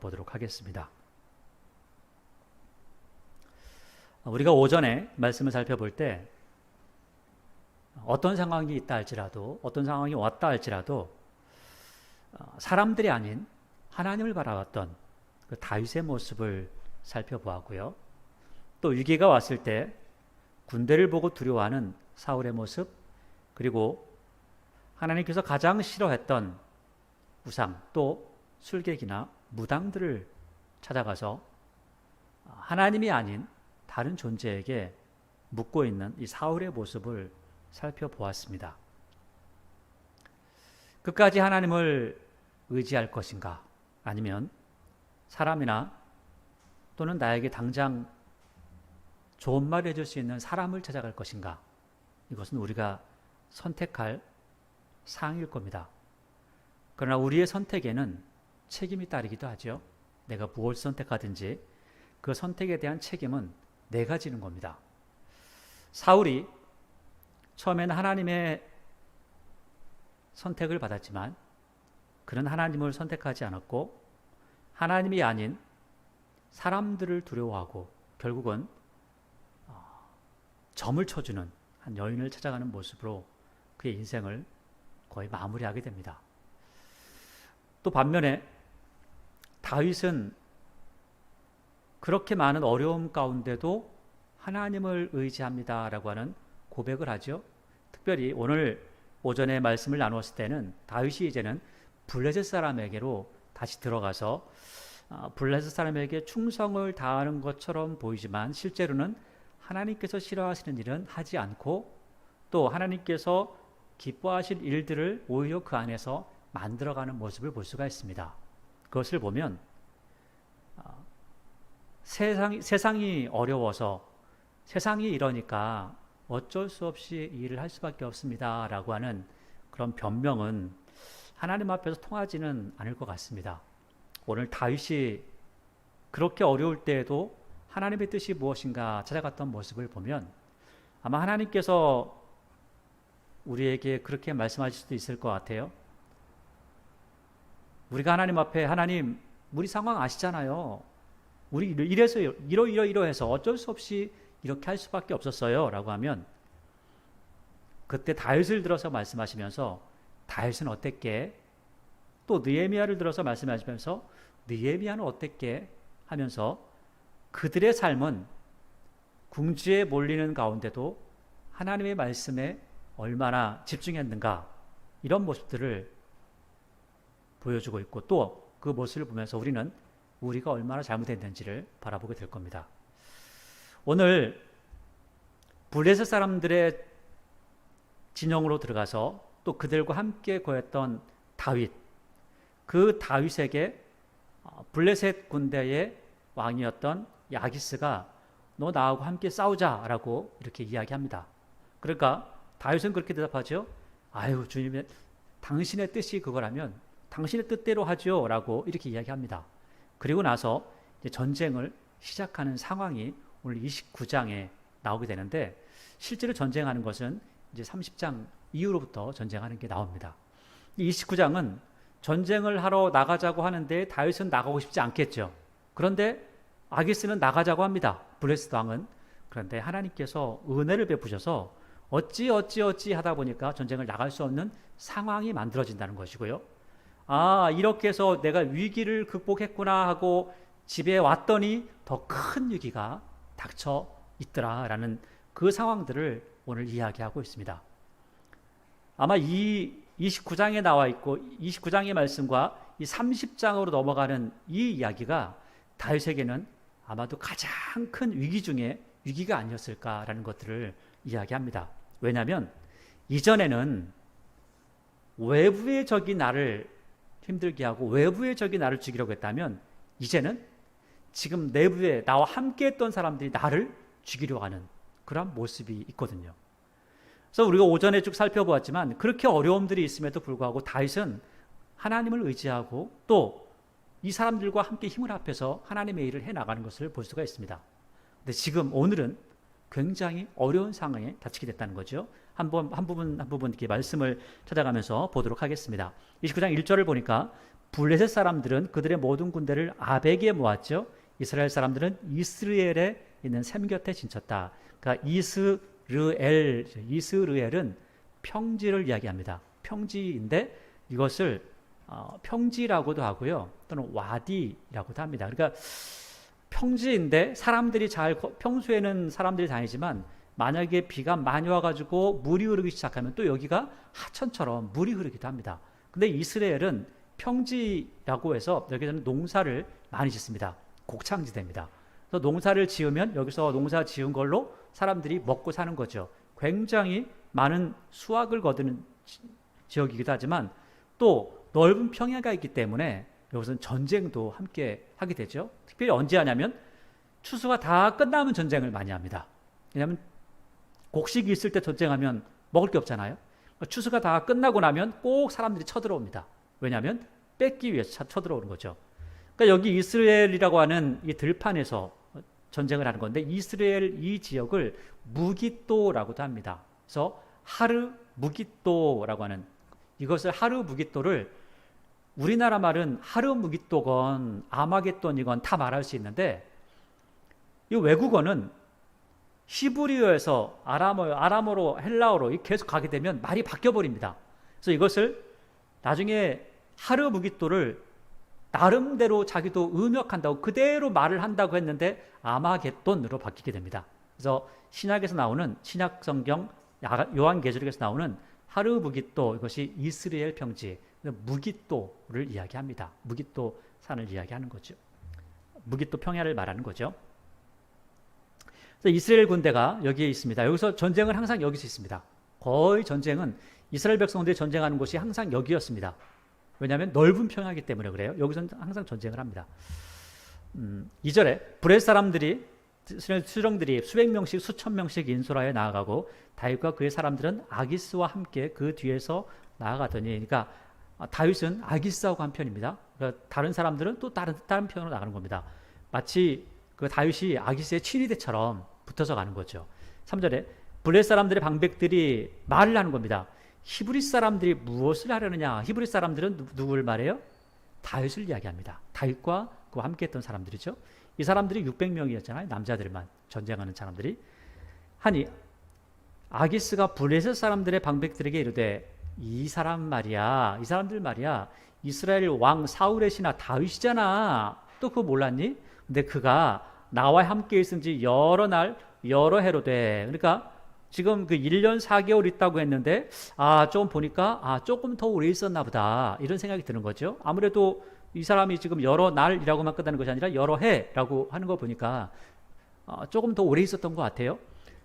나눠보도록 하겠습니다. 우리가 오전에 말씀을 살펴볼 때 어떤 상황이 있다 할지라도, 어떤 상황이 왔다 할지라도 사람들이 아닌 하나님을 바라봤던 그 다윗의 모습을 살펴보았고요. 또 위기가 왔을 때 군대를 보고 두려워하는 사울의 모습, 그리고 하나님께서 가장 싫어했던 우상, 또 술객이나 무당들을 찾아가서 하나님이 아닌 다른 존재에게 묻고 있는 이 사울의 모습을 살펴보았습니다. 끝까지 하나님을 의지할 것인가, 아니면 사람이나 또는 나에게 당장 좋은 말을 해줄 수 있는 사람을 찾아갈 것인가, 이것은 우리가 선택할 사항일 겁니다. 그러나 우리의 선택에는 책임이 따르기도 하죠. 내가 무엇을 선택하든지 그 선택에 대한 책임은 내가 지는 겁니다. 사울이 처음에는 하나님의 선택을 받았지만 그는 하나님을 선택하지 않았고 하나님이 아닌 사람들을 두려워하고 결국은 점을 쳐주는 한 여인을 찾아가는 모습으로 그의 인생을 거의 마무리하게 됩니다. 또 반면에 다윗은 그렇게 많은 어려움 가운데도 하나님을 의지합니다라고 하는 고백을 하죠. 특별히 오늘 오전에 말씀을 나누었을 때는 다윗이 이제는 블레셋 사람에게로 다시 들어가서 블레셋 사람에게 충성을 다하는 것처럼 보이지만 실제로는 하나님께서 싫어하시는 일은 하지 않고 또 하나님께서 기뻐하실 일들을 오히려 그 안에서 만들어가는 모습을 볼 수가 있습니다. 그것을 보면 세상이 어려워서 세상이 이러니까 어쩔 수 없이 일을 할 수밖에 없습니다 라고 하는 그런 변명은 하나님 앞에서 통하지는 않을 것 같습니다. 오늘 다윗이 그렇게 어려울 때에도 하나님의 뜻이 무엇인가 찾아갔던 모습을 보면 아마 하나님께서 우리에게 그렇게 말씀하실 수도 있을 것 같아요. 우리가 하나님 앞에, 하나님 우리 상황 아시잖아요. 우리 이래서 이러해서 어쩔 수 없이 이렇게 할 수밖에 없었어요 라고 하면 그때 다윗을 들어서 말씀하시면서 다윗은 어땠게, 또 느헤미야를 들어서 말씀하시면서 느헤미야는 어땠게 하면서 그들의 삶은 궁지에 몰리는 가운데도 하나님의 말씀에 얼마나 집중했는가, 이런 모습들을 보여주고 있고 또 그 모습을 보면서 우리는 우리가 얼마나 잘못했는지를 바라보게 될 겁니다. 오늘 블레셋 사람들의 진영으로 들어가서 또 그들과 함께 거했던 다윗, 그 다윗에게 블레셋 군대의 왕이었던 야기스가 너 나하고 함께 싸우자라고 이렇게 이야기합니다. 그러니까 다윗은 그렇게 대답하죠. 아유 주님의 당신의 뜻이 그거라면 당신의 뜻대로 하죠 라고 이렇게 이야기합니다. 그리고 나서 이제 전쟁을 시작하는 상황이 오늘 29장에 나오게 되는데 실제로 전쟁하는 것은 이제 30장 이후로부터 전쟁하는 게 나옵니다. 29장은 전쟁을 하러 나가자고 하는데 다윗은 나가고 싶지 않겠죠. 그런데 아기스는 나가자고 합니다. 블레셋 왕은. 그런데 하나님께서 은혜를 베푸셔서 어찌 하다 보니까 전쟁을 나갈 수 없는 상황이 만들어진다는 것이고요. 이렇게 해서 내가 위기를 극복했구나 하고 집에 왔더니 더 큰 위기가 닥쳐 있더라라는 그 상황들을 오늘 이야기하고 있습니다. 아마 이 29장에 나와 있고 29장의 말씀과 이 30장으로 넘어가는 이 이야기가 다윗에게는 아마도 가장 큰 위기 중에 위기가 아니었을까라는 것들을 이야기합니다. 왜냐하면 이전에는 외부의 적이 나를 힘들게 하고 외부의 적이 나를 죽이려고 했다면 이제는 지금 내부에 나와 함께 했던 사람들이 나를 죽이려고 하는 그런 모습이 있거든요. 그래서 우리가 오전에 쭉 살펴보았지만 그렇게 어려움들이 있음에도 불구하고 다윗은 하나님을 의지하고 또 이 사람들과 함께 힘을 합해서 하나님의 일을 해나가는 것을 볼 수가 있습니다. 근데 지금 오늘은 굉장히 어려운 상황에 닥치게 됐다는 거죠. 한 부분 이렇게 말씀을 찾아가면서 보도록 하겠습니다. 29장 1절을 보니까 블레셋 사람들은 그들의 모든 군대를 아벡에 모았죠. 이스라엘 사람들은 이스르엘에 있는 샘 곁에 진쳤다. 그러니까 이스르엘은 평지를 이야기합니다. 평지인데 이것을 평지라고도 하고요. 또는 와디라고도 합니다. 그러니까 평지인데 평소에는 사람들이 다니지만 만약에 비가 많이 와가지고 물이 흐르기 시작하면 또 여기가 하천처럼 물이 흐르기도 합니다. 근데 이스라엘은 평지라고 해서 여기서는 농사를 많이 짓습니다. 곡창지대입니다. 그래서 농사를 지으면 여기서 농사 지은 걸로 사람들이 먹고 사는 거죠. 굉장히 많은 수확을 거두는 지역이기도 하지만 또 넓은 평야가 있기 때문에 여기서는 전쟁도 함께 하게 되죠. 특별히 언제 하냐면 추수가 다 끝나면 전쟁을 많이 합니다. 왜냐하면 곡식이 있을 때 전쟁하면 먹을 게 없잖아요. 추수가 다 끝나고 나면 꼭 사람들이 쳐들어옵니다. 왜냐하면 뺏기 위해서 쳐들어오는 거죠. 그러니까 여기 이스라엘이라고 하는 이 들판에서 전쟁을 하는 건데 이스라엘 이 지역을 무깃도라고도 합니다. 그래서 하르 무깃도라고 하는 이것을 하르 무깃도를 우리나라 말은 하르 무깃도건 아마겟돈이건 다 말할 수 있는데 이 외국어는 히브리어에서 아람어로 헬라어로 계속 가게 되면 말이 바뀌어 버립니다. 그래서 이것을 나중에 하르 무깃도를 나름대로 자기도 음역한다고 그대로 말을 한다고 했는데 아마겟돈으로 바뀌게 됩니다. 그래서 신약에서 나오는 신약 성경 요한계시록에서 나오는 하르 무깃도 이것이 이스라엘 평지 무깃도를 이야기합니다. 무깃도 산을 이야기하는 거죠. 무깃도 평야를 말하는 거죠. 그래서 이스라엘 군대가 여기에 있습니다. 여기서 전쟁은 항상 여기서 있습니다. 거의 전쟁은 이스라엘 백성들이 전쟁하는 곳이 항상 여기였습니다. 왜냐하면 넓은 평야이기 때문에 그래요. 여기서는 항상 전쟁을 합니다. 2절에 브렛 사람들이 수령들이 수백 명씩 수천 명씩 인솔하여 나아가고 다윗과 그의 사람들은 아기스와 함께 그 뒤에서 나아가더니 그러니까 다윗은 아기스하고 한 편입니다. 그러니까 다른 사람들은 또 다른 편으로 나가는 겁니다. 마치 그 다윗이 아기스의 친위대처럼 붙어서 가는 거죠. 3절에 블레 사람들의 방백들이 말을 하는 겁니다. 히브리 사람들이 무엇을 하려느냐? 히브리 사람들은 누구를 말해요? 다윗을 이야기합니다. 다윗과 그와 함께 했던 사람들이죠. 이 사람들이 600명이었잖아요. 남자들만 전쟁하는 사람들이. 하니 아기스가 블레셋 사람들의 방백들에게 이르되 이 사람들 말이야 이스라엘 왕 사울의 신하 다윗이잖아. 또 그거 몰랐니? 근데 그가 나와 함께 있은 지 여러 날 여러 해로 돼. 그러니까 지금 그 1년 4개월 있다고 했는데 조금 보니까 조금 더 오래 있었나 보다 이런 생각이 드는 거죠. 아무래도 이 사람이 지금 여러 날이라고만 끝나는 것이 아니라 여러 해라고 하는 거 보니까 조금 더 오래 있었던 것 같아요.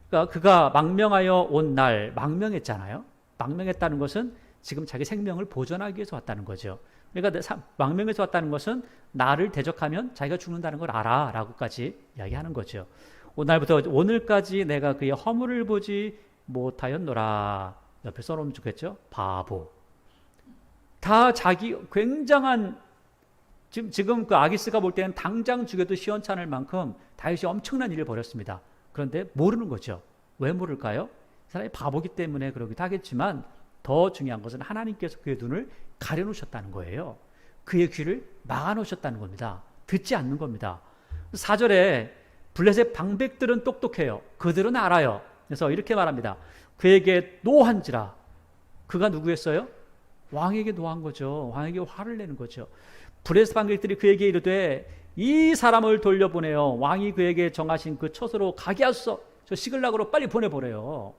그러니까 그가 망명하여 온 날 망명했잖아요. 망명했다는 것은 지금 자기 생명을 보존하기 위해서 왔다는 거죠. 그러니까 망명해서 왔다는 것은 나를 대적하면 자기가 죽는다는 걸 알아 라고까지 이야기하는 거죠. 오늘부터 오늘까지 내가 그의 허물을 보지 못하였노라. 옆에 써놓으면 좋겠죠. 바보. 다 자기 굉장한 지금 그 아기스가 볼 때는 당장 죽여도 시원찮을 만큼 다윗이 엄청난 일을 벌였습니다. 그런데 모르는 거죠. 왜 모를까요? 사람이 바보기 때문에 그러기도 하겠지만 더 중요한 것은 하나님께서 그의 눈을 가려놓으셨다는 거예요. 그의 귀를 막아놓으셨다는 겁니다. 듣지 않는 겁니다. 4절에 블레셋 방백들은 똑똑해요. 그들은 알아요. 그래서 이렇게 말합니다. 그에게 노한지라. 그가 누구였어요? 왕에게 노한 거죠. 왕에게 화를 내는 거죠. 블레셋 방백들이 그에게 이르되 이 사람을 돌려보내요. 왕이 그에게 정하신 그 처소로 가게 하소서. 저 시글락으로 빨리 보내보래요.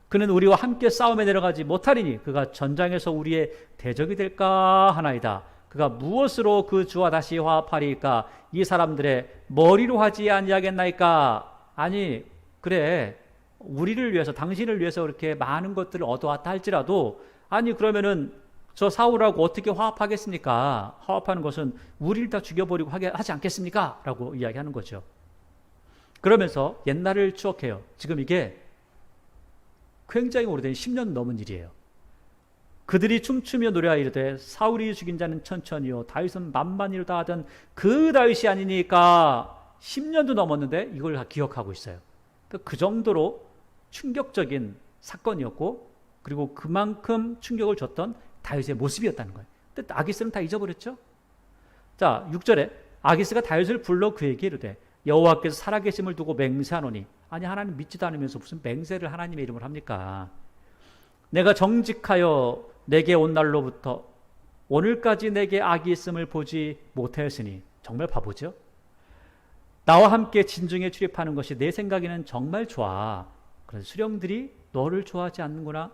그는 우리와 함께 싸움에 내려가지 못하리니 그가 전장에서 우리의 대적이 될까 하나이다. 그가 무엇으로 그 주와 다시 화합하리까? 이 사람들의 머리로 하지 아니하겠나이까? 아니 그래 우리를 위해서 당신을 위해서 그렇게 많은 것들을 얻어왔다 할지라도 아니 그러면은 저 사울하고 어떻게 화합하겠습니까? 화합하는 것은 우리를 다 죽여버리고 하지 않겠습니까? 라고 이야기하는 거죠. 그러면서 옛날을 추억해요. 지금 이게 굉장히 오래된 10년 넘은 일이에요. 그들이 춤추며 노래하여 이르되 사울이 죽인 자는 천천히요 다윗은 만만히로다 하던 그 다윗이 아니니까 10년도 넘었는데 이걸 다 기억하고 있어요. 그 정도로 충격적인 사건이었고 그리고 그만큼 충격을 줬던 다윗의 모습이었다는 거예요. 근데 아기스는 다 잊어버렸죠. 자, 6절에 아기스가 다윗을 불러 그에게 이르되 여호와께서 살아계심을 두고 맹세하노니. 아니, 하나님 믿지도 않으면서 무슨 맹세를 하나님의 이름으로 합니까? 내가 정직하여 내게 온 날로부터 오늘까지 내게 악이 있음을 보지 못하였으니. 정말 바보죠. 나와 함께 진중에 출입하는 것이 내 생각에는 정말 좋아. 그래서 수령들이 너를 좋아하지 않는구나.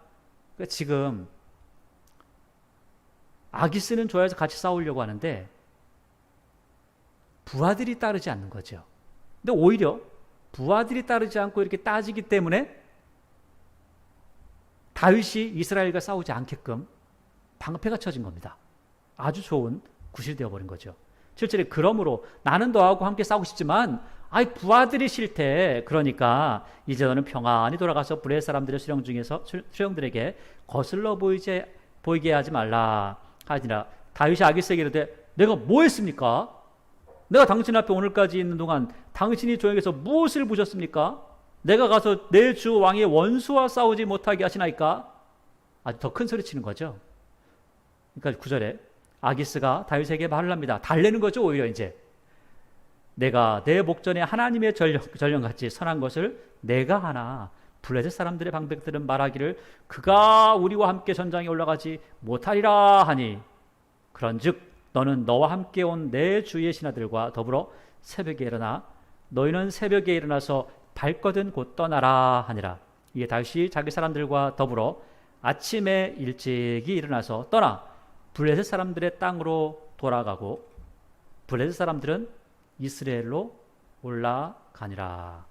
그러니까 지금 아기스는 좋아해서 같이 싸우려고 하는데 부하들이 따르지 않는 거죠. 근데 오히려 부하들이 따르지 않고 이렇게 따지기 때문에 다윗이 이스라엘과 싸우지 않게끔 방패가 쳐진 겁니다. 아주 좋은 구실이 되어버린 거죠. 7절에 그러므로 나는 너하고 함께 싸우고 싶지만 부하들이 싫대. 그러니까 이제 너는 평안히 돌아가서 블레셋 사람들의 수령들에게 거슬러 보이게 하지 말라 하니라. 다윗이 아기스에게 이르되 내가 뭐 했습니까? 내가 당신 앞에 오늘까지 있는 동안 당신이 저에게서 무엇을 보셨습니까? 내가 가서 내 주 왕의 원수와 싸우지 못하게 하시나이까? 아주 더 큰 소리 치는 거죠. 그러니까 9절에 아기스가 다윗에게 말을 합니다. 달래는 거죠. 오히려 이제 내가 내 목전에 하나님의 전령같이 선한 것을 내가 하나 블레셋 사람들의 방백들은 말하기를 그가 우리와 함께 전장에 올라가지 못하리라 하니 그런즉 너는 너와 함께 온 내 주의 신하들과 더불어 새벽에 일어나 너희는 새벽에 일어나서 밝거든 곧 떠나라 하니라. 이에 다윗이 자기 사람들과 더불어 아침에 일찍이 일어나서 떠나 블레셋 사람들의 땅으로 돌아가고 블레셋 사람들은 이스라엘로 올라가니라.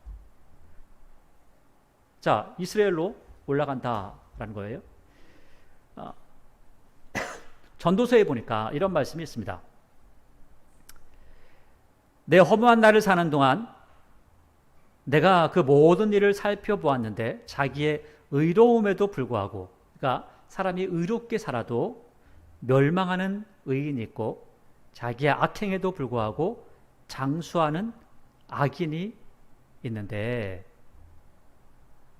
자, 이스라엘로 올라간다라는 거예요. 전도서에 보니까 이런 말씀이 있습니다. 내 허무한 날을 사는 동안 내가 그 모든 일을 살펴보았는데 자기의 의로움에도 불구하고, 그러니까 사람이 의롭게 살아도 멸망하는 의인이 있고 자기의 악행에도 불구하고 장수하는 악인이 있는데,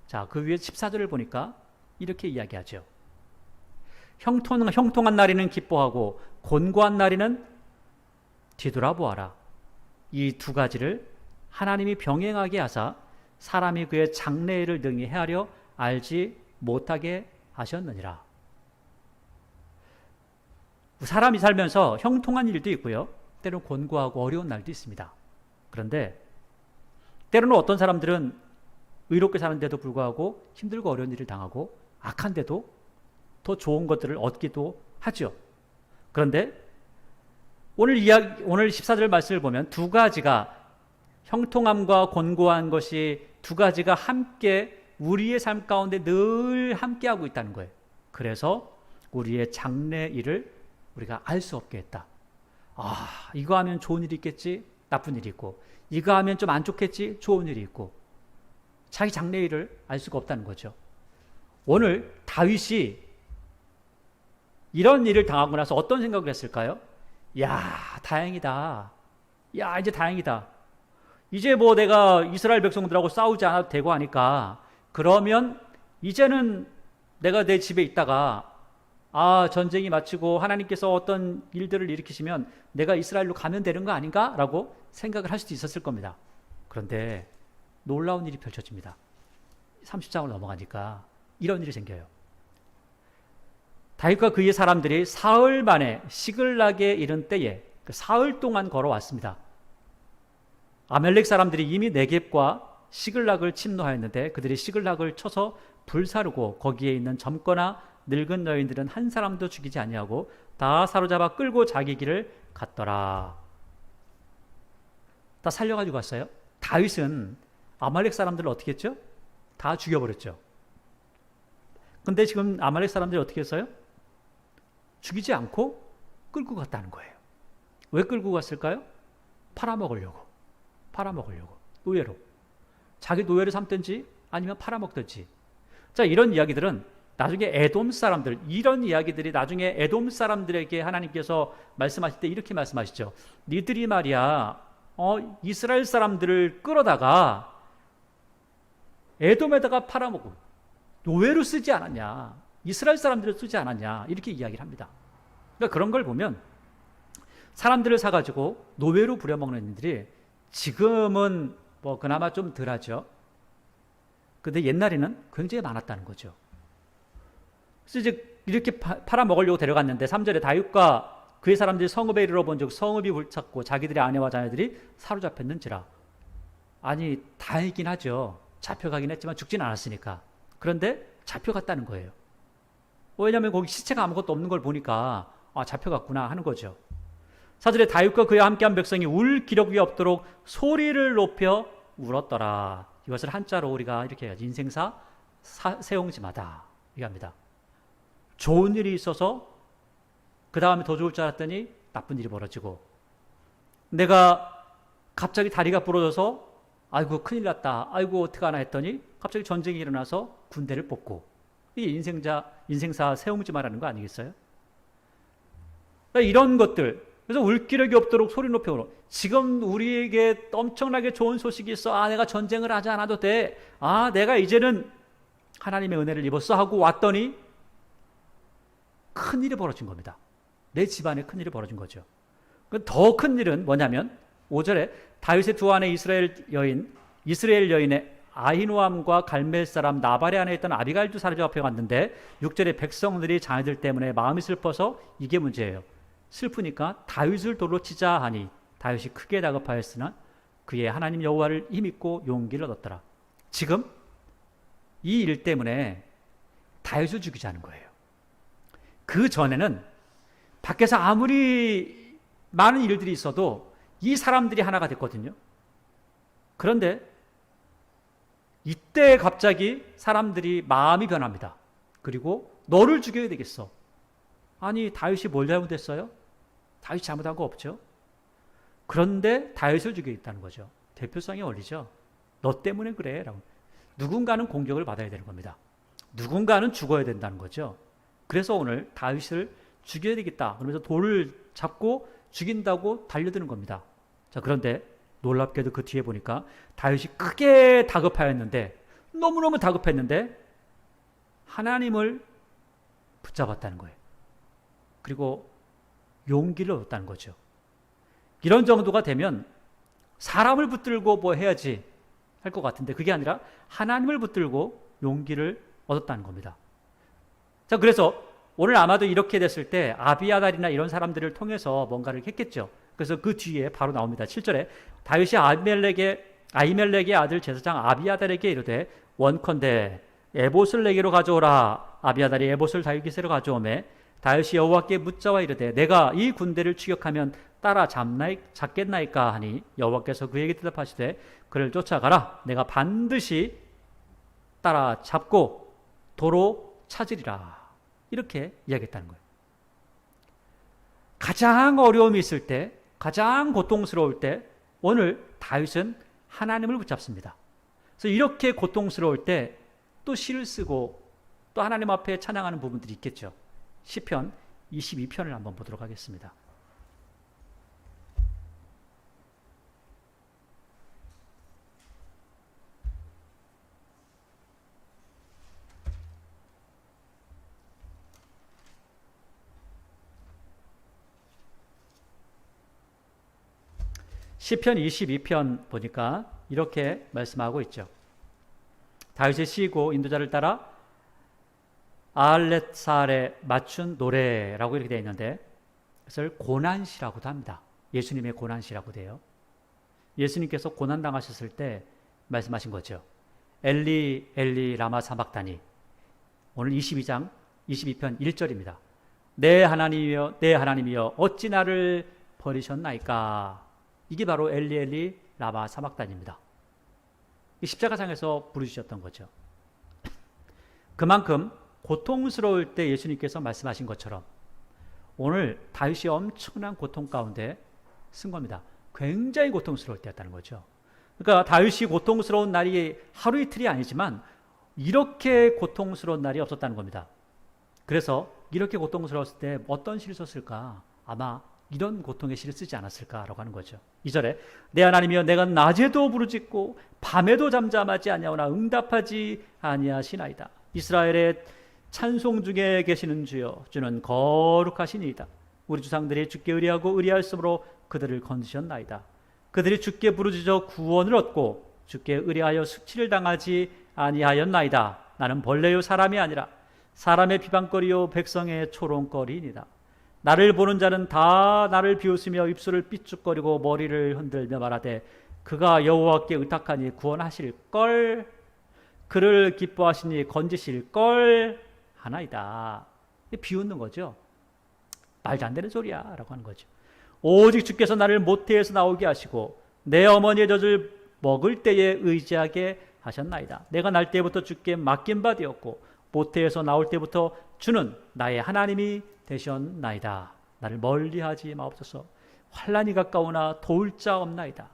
자, 그 위에 14절을 보니까 이렇게 이야기하죠. 형통한 날에는 기뻐하고 곤고한 날에는 뒤돌아보아라. 이 두 가지를 하나님이 병행하게 하사 사람이 그의 장래일을 능히 헤아려 알지 못하게 하셨느니라. 사람이 살면서 형통한 일도 있고요, 때로는 곤고하고 어려운 날도 있습니다. 그런데 때로는 어떤 사람들은 의롭게 사는데도 불구하고 힘들고 어려운 일을 당하고 악한데도 더 좋은 것들을 얻기도 하죠. 그런데 오늘 14절 말씀을 보면 두 가지가, 형통함과 곤고한 것이 두 가지가 함께 우리의 삶 가운데 늘 함께하고 있다는 거예요. 그래서 우리의 장래 일을 우리가 알 수 없게 했다. 이거 하면 좋은 일이 있겠지, 나쁜 일이 있고, 이거 하면 좀 안 좋겠지, 좋은 일이 있고, 자기 장래 일을 알 수가 없다는 거죠. 오늘 다윗이 이런 일을 당하고 나서 어떤 생각을 했을까요? 야, 다행이다. 야, 이제 다행이다. 이제 뭐 내가 이스라엘 백성들하고 싸우지 않아도 되고 하니까, 그러면 이제는 내가 내 집에 있다가 전쟁이 마치고 하나님께서 어떤 일들을 일으키시면 내가 이스라엘로 가면 되는 거 아닌가? 라고 생각을 할 수도 있었을 겁니다. 그런데 놀라운 일이 펼쳐집니다. 30장을 넘어가니까 이런 일이 생겨요. 다윗과 그의 사람들이 사흘 만에 시글락에 이른 때에 사흘 동안 걸어왔습니다. 아멜렉 사람들이 이미 네겝과 시글락을 침노하였는데 그들이 시글락을 쳐서 불사르고 거기에 있는 젊거나 늙은 여인들은 한 사람도 죽이지 아니하고 다 사로잡아 끌고 자기 길을 갔더라. 다 살려가지고 갔어요. 다윗은 아말렉 사람들을 어떻게 했죠? 다 죽여버렸죠. 근데 지금 아말렉 사람들이 어떻게 했어요? 죽이지 않고 끌고 갔다는 거예요. 왜 끌고 갔을까요? 팔아먹으려고. 의외로. 자기 노예를 삼든지 아니면 팔아먹든지. 자, 이런 이야기들은 나중에 에돔 사람들, 이런 이야기들이 나중에 에돔 사람들에게 하나님께서 말씀하실 때 이렇게 말씀하시죠. 니들이 말이야, 이스라엘 사람들을 끌어다가 에돔에다가 팔아먹고 노예로 쓰지 않았냐, 이스라엘 사람들을 쓰지 않았냐, 이렇게 이야기를 합니다. 그러니까 그런 걸 보면 사람들을 사가지고 노예로 부려먹는 일들이 지금은 뭐 그나마 좀 덜하죠. 근데 옛날에는 굉장히 많았다는 거죠. 그래서 이제 이렇게 팔아먹으려고 데려갔는데 3절에 다윗과 그의 사람들이 성읍에 이르러 본즉 성읍이 불탔고 자기들의 아내와 자녀들이 사로잡혔는지라. 아니 다행이긴 하죠. 잡혀가긴 했지만 죽진 않았으니까. 그런데 잡혀갔다는 거예요. 왜냐하면 거기 시체가 아무것도 없는 걸 보니까 잡혀갔구나 하는 거죠. 4절에 다윗과 그와 함께한 백성이 울 기력이 없도록 소리를 높여 울었더라. 이것을 한자로 우리가 이렇게 해야지. 인생사 세옹지마다 얘기합니다. 좋은 일이 있어서 그 다음에 더 좋을 줄 알았더니 나쁜 일이 벌어지고, 내가 갑자기 다리가 부러져서 아이고 큰일 났다, 아이고 어떡하나 했더니 갑자기 전쟁이 일어나서 군대를 뽑고, 이게 인생사 세옹지마라는 거 아니겠어요? 그러니까 이런 것들, 그래서 울기력이 없도록 소리 높여 울어. 지금 우리에게 엄청나게 좋은 소식이 있어. 내가 전쟁을 하지 않아도 돼. 내가 이제는 하나님의 은혜를 입었어 하고 왔더니 큰일이 벌어진 겁니다. 내 집안에 큰일이 벌어진 거죠. 더 큰 일은 뭐냐면 5절에 다윗의 두 아내 이스라엘 여인의 아히노암과 갈멜 사람 나발의 아내에 있던 아비가일도 사로잡혀갔는데 6절에 백성들이 자녀들 때문에 마음이 슬퍼서, 이게 문제예요. 슬프니까 다윗을 돌로 치자 하니 다윗이 크게 다급하였으나 그의 하나님 여호와를 힘입고 용기를 얻었더라. 지금 이 일 때문에 다윗을 죽이자는 거예요. 그 전에는 밖에서 아무리 많은 일들이 있어도 이 사람들이 하나가 됐거든요. 그런데 이때 갑자기 사람들이 마음이 변합니다. 그리고 너를 죽여야 되겠어. 아니 다윗이 뭘 잘못했어요? 다윗이 잘못한 거 없죠. 그런데 다윗을 죽이겠다는 거죠. 대표성의 원리죠. 너 때문에 그래 라고. 누군가는 공격을 받아야 되는 겁니다. 누군가는 죽어야 된다는 거죠. 그래서 오늘 다윗을 죽여야 되겠다 그러면서 돌을 잡고 죽인다고 달려드는 겁니다. 자, 그런데 놀랍게도 그 뒤에 보니까 다윗이 크게 다급하였는데, 너무너무 다급했는데 하나님을 붙잡았다는 거예요. 그리고 용기를 얻었다는 거죠. 이런 정도가 되면 사람을 붙들고 뭐 해야지 할 것 같은데 그게 아니라 하나님을 붙들고 용기를 얻었다는 겁니다. 자, 그래서 오늘 아마도 이렇게 됐을 때 아비아달이나 이런 사람들을 통해서 뭔가를 했겠죠. 그래서 그 뒤에 바로 나옵니다. 7절에 다윗이 아히멜렉의 아들 제사장 아비아달에게 이르되 원컨대 에봇을 내게로 가져오라. 아비아달이 에봇을 다윗에게로 가져오매 다윗이 여호와께 묻자와 이르되 내가 이 군대를 추격하면 따라 잡겠나이까 하니 여호와께서 그에게 대답하시되 그를 쫓아가라. 내가 반드시 따라 잡고 도로 찾으리라. 이렇게 이야기했다는 거예요. 가장 어려움이 있을 때, 가장 고통스러울 때 오늘 다윗은 하나님을 붙잡습니다. 그래서 이렇게 고통스러울 때 또 시를 쓰고 또 하나님 앞에 찬양하는 부분들이 있겠죠. 시편 22편을 한번 보도록 하겠습니다. 시편 22편 보니까 이렇게 말씀하고 있죠. 다윗의 시고 인도자를 따라 아알렛살에 맞춘 노래라고 이렇게 되어 있는데 그것을 고난시라고도 합니다. 예수님의 고난시라고 돼요. 예수님께서 고난당하셨을 때 말씀하신 거죠. 엘리 엘리 라마 사박다니. 오늘 22장 22편 1절입니다. 내 하나님이여 내 하나님이여 어찌 나를 버리셨나이까. 이게 바로 엘리 엘리 라마 사박단입니다. 십자가상에서 부르셨던 거죠. 그만큼 고통스러울 때 예수님께서 말씀하신 것처럼 오늘 다윗이 엄청난 고통 가운데 쓴 겁니다. 굉장히 고통스러울 때였다는 거죠. 그러니까 다윗이 고통스러운 날이 하루 이틀이 아니지만 이렇게 고통스러운 날이 없었다는 겁니다. 그래서 이렇게 고통스러웠을 때 어떤 시를 썼을까? 아마 이런 고통의 시를 쓰지 않았을까라고 하는 거죠. 2절에 내 하나님이여 내가 낮에도 부르짖고 밤에도 잠잠하지 아니하오나 응답하지 아니하시나이다. 이스라엘의 찬송 중에 계시는 주여 주는 거룩하시니이다. 우리 조상들이 주께 의뢰하고 의뢰하였으므로 그들을 건지셨나이다. 그들이 주께 부르짖어 구원을 얻고 주께 의뢰하여 숙치를 당하지 아니하였나이다. 나는 벌레요 사람이 아니라 사람의 비방거리요 백성의 초롱거리이니라. 나를 보는 자는 다 나를 비웃으며 입술을 삐죽거리고 머리를 흔들며 말하되 그가 여호와께 의탁하니 구원하실 걸, 그를 기뻐하시니 건지실 걸 하나이다. 비웃는 거죠. 말도 안 되는 소리야 라고 하는 거죠. 오직 주께서 나를 모태에서 나오게 하시고 내 어머니의 젖을 먹을 때에 의지하게 하셨나이다. 내가 날 때부터 주께 맡긴 바 되었고 모태에서 나올 때부터 주는 나의 하나님이 되셨나이다. 나를 멀리하지 마옵소서. 환난이 가까우나 도울 자 없나이다.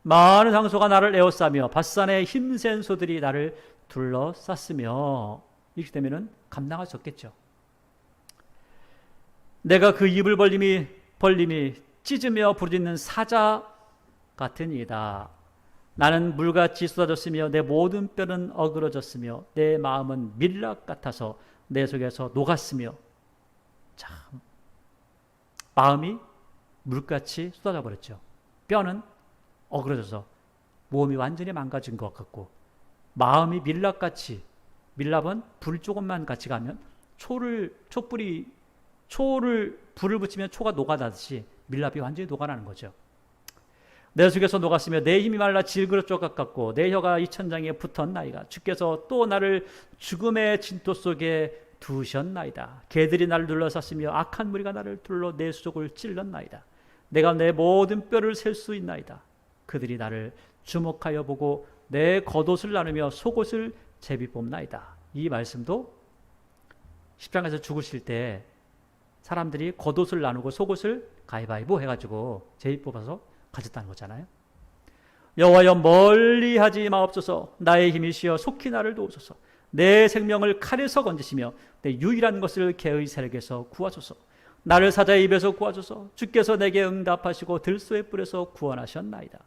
많은 상소가 나를 에워싸며 밧산의 힘센 소들이 나를 둘러쌌으며. 이렇게 되면은 감당할 수 없겠죠. 내가 그 입을 벌림이 찢으며 부르짖는 사자 같으니이다. 나는 물같이 쏟아졌으며 내 모든 뼈는 어그러졌으며 내 마음은 밀락 같아서 내 속에서 녹았으며. 참, 마음이 물같이 쏟아져 버렸죠. 뼈는 어그러져서 몸이 완전히 망가진 것 같고, 마음이 밀랍같이, 밀랍은 불 조금만 같이 가면 불을 붙이면 초가 녹아나듯이 밀랍이 완전히 녹아나는 거죠. 내 속에서 녹았으며 내 힘이 말라 질그릇 같고 내 혀가 이천장에 붙었나이다. 주께서 또 나를 죽음의 진토 속에 두셨나이다. 개들이 나를 둘러쌌으며 악한 무리가 나를 둘러 내 수족을 찔렀나이다. 내가 내 모든 뼈를 셀 수 있나이다. 그들이 나를 주목하여 보고 내 겉옷을 나누며 속옷을 제비 뽑나이다. 이 말씀도 10장에서 죽으실 때 사람들이 겉옷을 나누고 속옷을 가위바위보 해가지고 제비 뽑아서 가졌다는 거잖아요. 여호와여 멀리하지 마옵소서. 나의 힘이 쉬어 속히 나를 도우소서. 내 생명을 칼에서 건지시며 내 유일한 것을 개의 세력에서 구하소서. 나를 사자의 입에서 구하소서. 주께서 내게 응답하시고 들소의 뿔에서 구원하셨나이다.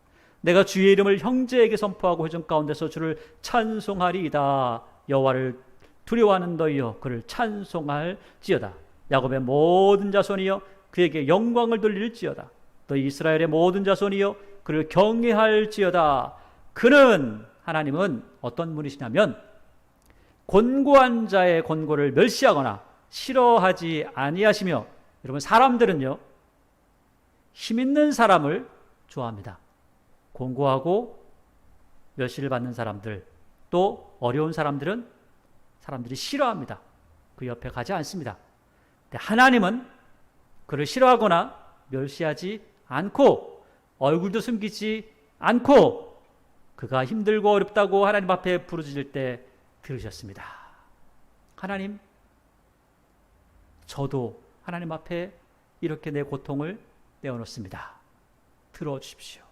내가 주의 이름을 형제에게 선포하고 회중 가운데서 주를 찬송하리이다. 여호와를 두려워하는 너희여 그를 찬송할지어다. 야곱의 모든 자손이여 그에게 영광을 돌릴지어다. 너희 이스라엘의 모든 자손이여 그를 경외할지어다. 그는, 하나님은 어떤 분이시냐면 곤고한 자의 곤고를 멸시하거나 싫어하지 아니하시며, 여러분 사람들은요 힘 있는 사람을 좋아합니다. 곤고하고 멸시를 받는 사람들, 또 어려운 사람들은 사람들이 싫어합니다. 그 옆에 가지 않습니다. 근데 하나님은 그를 싫어하거나 멸시하지 않고 얼굴도 숨기지 않고 그가 힘들고 어렵다고 하나님 앞에 부르짖을 때 들으셨습니다. 하나님, 저도 하나님 앞에 이렇게 내 고통을 내어놓습니다. 들어주십시오.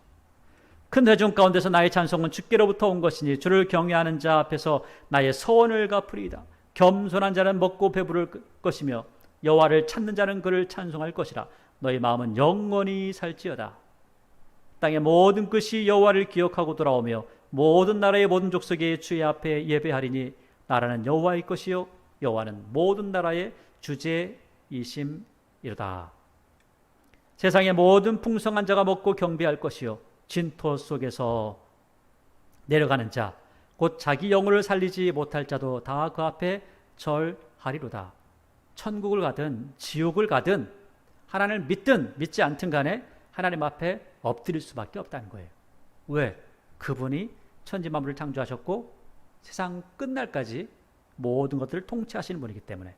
큰 대중 가운데서 나의 찬송은 주께로부터 온 것이니 주를 경외하는 자 앞에서 나의 서원을 갚으리이다. 겸손한 자는 먹고 배부를 것이며 여호와를 찾는 자는 그를 찬송할 것이라. 너희 마음은 영원히 살지어다. 땅의 모든 끝이 여호와를 기억하고 돌아오며 모든 나라의 모든 족속이 주의 앞에 예배하리니 나라는 여호와의 것이요 여호와는 모든 나라의 주제이심이로다. 세상의 모든 풍성한 자가 먹고 경배할 것이요 진토 속에서 내려가는 자 곧 자기 영혼을 살리지 못할 자도 다 그 앞에 절하리로다. 천국을 가든 지옥을 가든 하나님을 믿든 믿지 않든 간에 하나님 앞에 엎드릴 수밖에 없다는 거예요. 왜? 그분이 천지만물을 창조하셨고 세상 끝날까지 모든 것들을 통치하시는 분이기 때문에.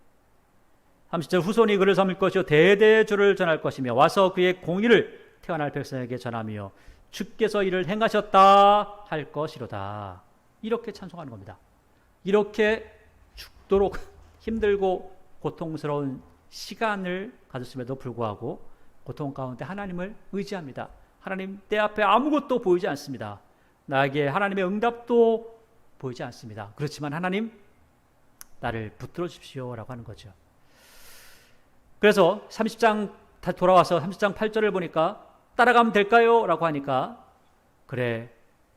30절 후손이 그를 섬길 것이요 대대의 주를 전할 것이며 와서 그의 공의를 태어날 백성에게 전하며 주께서 이를 행하셨다 할 것이로다. 이렇게 찬송하는 겁니다. 이렇게 죽도록 힘들고 고통스러운 시간을 가졌음에도 불구하고 고통 가운데 하나님을 의지합니다. 하나님, 내 앞에 아무것도 보이지 않습니다. 나에게 하나님의 응답도 보이지 않습니다. 그렇지만 하나님, 나를 붙들어 주십시오 라고 하는 거죠. 그래서 30장 돌아와서 30장 8절을 보니까 따라가면 될까요? 라고 하니까 그래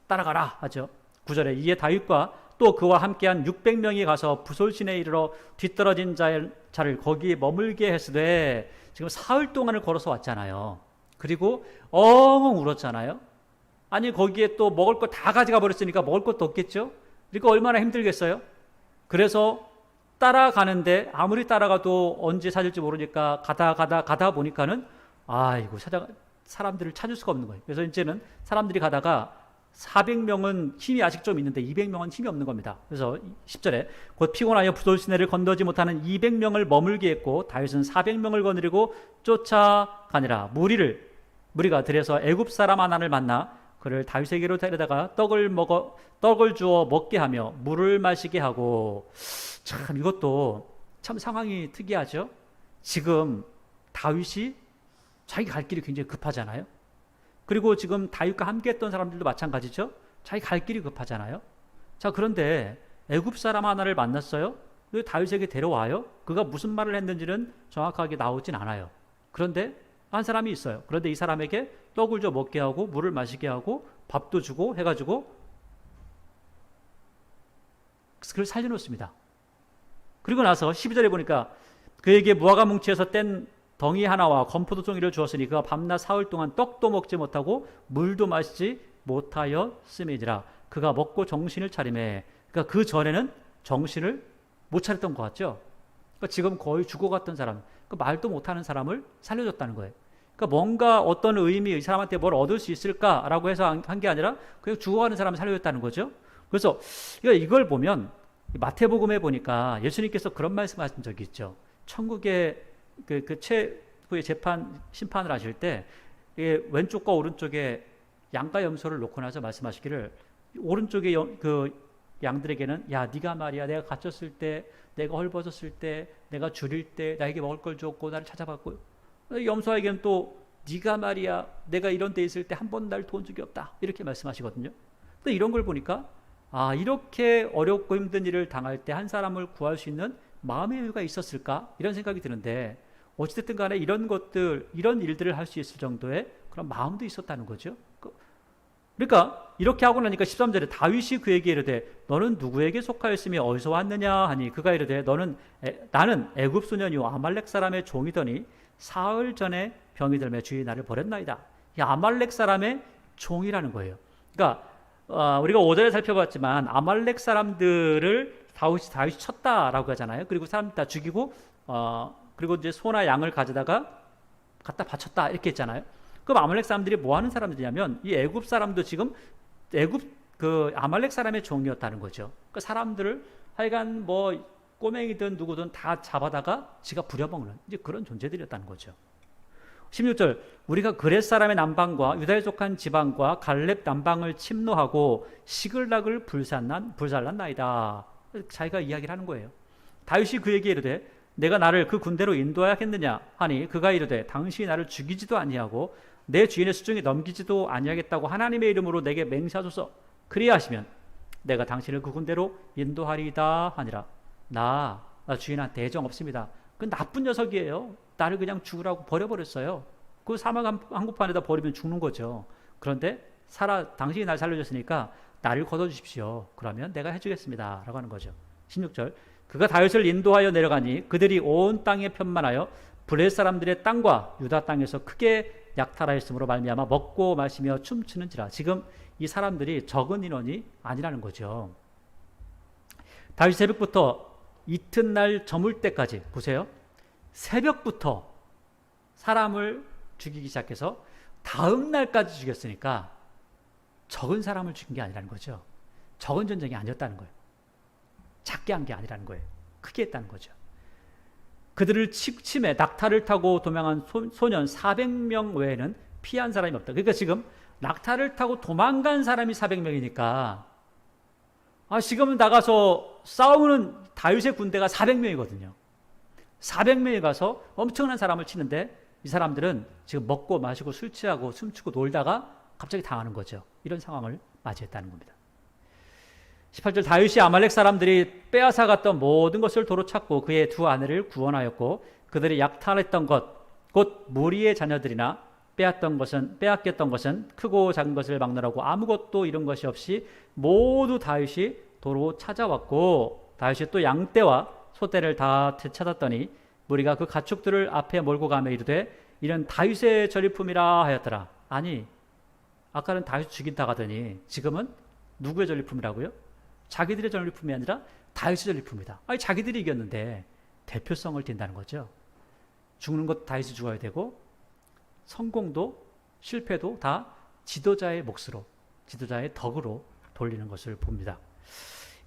따라가라 하죠. 9절에 이에 다윗과 또 그와 함께한 600명이 가서 부솔신에 이르러 뒤떨어진 자를 거기 머물게 했으되 지금 사흘 동안을 걸어서 왔잖아요. 그리고 엉엉 울었잖아요. 아니 거기에 또 먹을 거 다 가져가 버렸으니까 먹을 것도 없겠죠. 그러니까 얼마나 힘들겠어요. 그래서 따라가는데 아무리 따라가도 언제 찾을지 모르니까 가다 보니까는 이거 사람들을 찾을 수가 없는 거예요. 그래서 이제는 사람들이 가다가 400명은 힘이 아직 좀 있는데 200명은 힘이 없는 겁니다. 그래서 10절에 곧 피곤하여 부솔 시내를 건너지 못하는 200명을 머물게 했고 다윗은 400명을 거느리고 쫓아가니라. 무리가 들에서 애굽 사람 하나를 만나 그를 다윗에게로 데려다가 떡을 주어 먹게 하며 물을 마시게 하고. 참 이것도 참 상황이 특이하죠. 지금 다윗이 자기 갈 길이 굉장히 급하잖아요. 그리고 지금 다윗과 함께 했던 사람들도 마찬가지죠. 자기 갈 길이 급하잖아요. 자, 그런데 애굽 사람 하나를 만났어요. 다윗에게 데려와요. 그가 무슨 말을 했는지는 정확하게 나오진 않아요. 그런데 한 사람이 있어요. 그런데 이 사람에게 떡을 줘 먹게 하고 물을 마시게 하고 밥도 주고 해가지고 그를 살려놓습니다. 그리고 나서 12절에 보니까 그에게 무화과 뭉치에서 뗀 덩이 하나와 건포도 종이를 주었으니 그가 밤낮 사흘 동안 떡도 먹지 못하고 물도 마시지 못하였음이니라. 그가 먹고 정신을 차리매. 그러니까 그 전에는 정신을 못 차렸던 것 같죠. 그러니까 지금 거의 죽어갔던 사람, 그러니까 말도 못하는 사람을 살려줬다는 거예요. 그러니까 뭔가 어떤 의미, 이 사람한테 뭘 얻을 수 있을까라고 해서 한 게 아니라 그냥 죽어가는 사람을 살려줬다는 거죠. 그래서 이걸 보면 마태복음에 보니까 예수님께서 그런 말씀하신 적이 있죠. 천국의 그 최후의 심판을 하실 때 왼쪽과 오른쪽에 양과 염소를 놓고 나서 말씀하시기를 오른쪽에 그 양들에게는 야 네가 말이야 내가 갇혔을 때 내가 헐벗었을 때 내가 줄일 때 나에게 먹을 걸 줬고 나를 찾아봤고 염소에게는 또 네가 말이야 내가 이런 데 있을 때 한 번 날 도운 적이 없다 이렇게 말씀하시거든요. 근데 이런 걸 보니까 이렇게 어렵고 힘든 일을 당할 때 한 사람을 구할 수 있는 마음의 여유가 있었을까? 이런 생각이 드는데 어찌됐든 간에 이런 일들을 할 수 있을 정도의 그런 마음도 있었다는 거죠. 그러니까 이렇게 하고 나니까 13절에 다윗이 그에게 이르되 너는 누구에게 속하였으며 어디서 왔느냐 하니 그가 이르되 나는 애굽 소년이요 아말렉 사람의 종이더니 사흘 전에 병이 들매 주인이 나를 버렸나이다. 이 아말렉 사람의 종이라는 거예요. 그러니까 우리가 5절에 살펴봤지만 아말렉 사람들을 다윗이 쳤다라고 하잖아요. 그리고 사람들 다 죽이고 그리고 이제 소나 양을 가져다가 갖다 바쳤다 이렇게 했잖아요. 그럼 아말렉 사람들이 뭐 하는 사람들이냐면 이 애굽 사람도 지금 애굽 그 아말렉 사람의 종이었다는 거죠. 그 사람들을 하여간 뭐 꼬맹이든 누구든 다 잡아다가 지가 부려먹는 이제 그런 존재들이었다는 거죠. 16절 우리가 그렛 사람의 남방과 유다에 속한 지방과 갈렙 남방을 침노하고 시글락을 불살랐나이다. 자기가 이야기를 하는 거예요. 다윗이 그에게 이르되 내가 나를 그 군대로 인도하겠느냐 하니 그가 이르되 당신이 나를 죽이지도 아니하고 내 주인의 수중에 넘기지도 아니하겠다고 하나님의 이름으로 내게 맹세하소서. 그리하시면 내가 당신을 그 군대로 인도하리이다 하니라. 나 주인한테 애정 없습니다. 그 나쁜 녀석이에요. 나를 그냥 죽으라고 버려버렸어요. 그 사막 한복판에다 버리면 죽는 거죠. 그런데 당신이 날 살려줬으니까 나를 걷어주십시오. 그러면 내가 해주겠습니다. 라고 하는 거죠. 16절 그가 다윗을 인도하여 내려가니 그들이 온 땅에 편만하여 블레 사람들의 땅과 유다 땅에서 크게 약탈하였으므로 말미암아 먹고 마시며 춤추는지라. 지금 이 사람들이 적은 인원이 아니라는 거죠. 다윗 새벽부터 이튿날 저물 때까지 보세요. 새벽부터 사람을 죽이기 시작해서 다음 날까지 죽였으니까 적은 사람을 죽인 게 아니라는 거죠. 적은 전쟁이 아니었다는 거예요. 작게 한 게 아니라는 거예요. 크게 했다는 거죠. 그들을 침해 낙타를 타고 도망한 소년 400명 외에는 피한 사람이 없다. 그러니까 지금 낙타를 타고 도망간 사람이 400명이니까 지금은 나가서 싸우는 다윗의 군대가 400명이거든요. 400명이 가서 엄청난 사람을 치는데 이 사람들은 지금 먹고 마시고 술 취하고 춤추고 놀다가 갑자기 당하는 거죠. 이런 상황을 맞이했다는 겁니다. 18절 다윗이 아말렉 사람들이 빼앗아갔던 모든 것을 도로 찾고 그의 두 아내를 구원하였고 그들이 약탈했던 것 곧 무리의 자녀들이나 빼앗겼던 것은 크고 작은 것을 막론하고 아무것도 잃은 것이 없이 모두 다윗이 도로 찾아왔고 다윗이 또 양떼와 소떼를 다 되찾았더니 무리가 그 가축들을 앞에 몰고 가며 이르되 이는 다윗의 전리품이라 하였더라. 아니, 아까는 다윗 죽인다 하더니 지금은 누구의 전리품이라고요? 자기들의 전리품이 아니라 다윗의 전리품이다. 아니, 자기들이 이겼는데 대표성을 띈다는 거죠. 죽는 것도 다윗이 죽어야 되고 성공도 실패도 다 지도자의 몫으로, 지도자의 덕으로 돌리는 것을 봅니다.